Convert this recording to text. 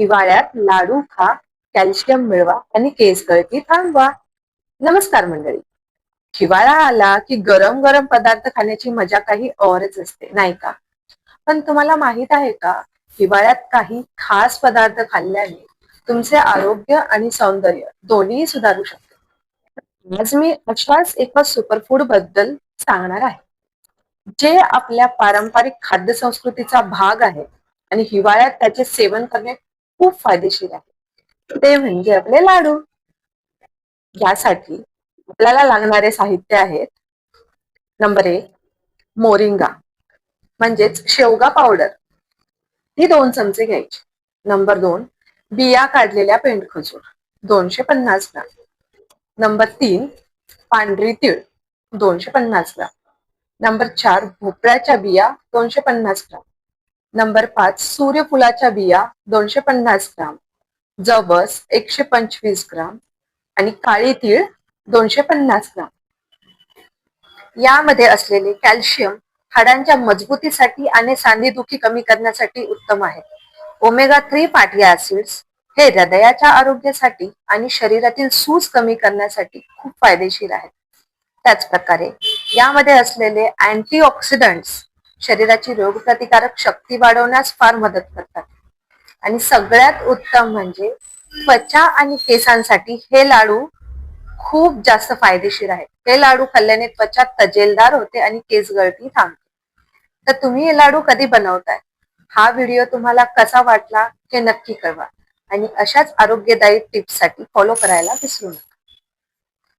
हिवाळ्यात लाडू खा, कॅल्शियम मिळवा आणि केस गळती थांबवा. नमस्कार मंडळी. हिवाळा आला की गरम गरम पदार्थ खाण्याची मजा काही औरच असते, नाही का? पण तुम्हाला माहित आहे का, हिवाळ्यात काही खास पदार्थ खाल्ल्याने तुमचे आरोग्य आणि सौंदर्य दोन्ही सुधारू शकते. आज मी अशाच एका सुपरफूड बद्दल सांगणार आहे, जे आपल्या पारंपरिक खाद्य संस्कृतीचा भाग आहे आणि हिवाळ्यात त्याचे सेवन करणे खूप फायदेशीर आहे. ते म्हणजे आपले लाडू. यासाठी आपल्याला लागणारे साहित्य आहेत. नंबर 1, मोरिंगा म्हणजेच शेवगा पावडर, ही 2 चमचे घ्यायची. नंबर 2, बिया काढलेल्या पेंडखजूर 250 ग्राम. नंबर 3, पांढरी तीळ 250 ग्राम. नंबर 4, भोपळ्याच्या बिया 250 ग्राम. नंबर 5, सूर्यफुलाच्या बिया 250 ग्राम. जवस 125 ग्राम आणि काळी तीळ 250 ग्राम. यामध्ये असलेले कॅल्शियम हाडांच्या मजबूतीसाठी आणि सांधेदुखी कमी करण्यासाठी उत्तम आहे. ओमेगा 3 फॅटी ऍसिड्स हे हृदयाच्या आरोग्यासाठी आणि शरीरातील सूज कमी करण्यासाठी खूप फायदेशीर आहेत. त्याच प्रकारे यामध्ये असलेले अँटीऑक्सिडंट्स शरीराची रोगप्रतिकारक शक्ती वाढवण्यास फार मदत करतात. आणि सगळ्यात उत्तम म्हणजे त्वचा आणि केसांसाठी हे लाडू खूप जास्त फायदेशीर आहेत. हे लाडू खाल्ल्याने त्वचा तजेलदार होते आणि केस गळती थांबते. तर तुम्ही हे लाडू कधी बनवताय? हा व्हिडिओ तुम्हाला कसा वाटला हे नक्की कळवा आणि अशाच आरोग्यदायी टिप्ससाठी फॉलो करायला विसरू नका.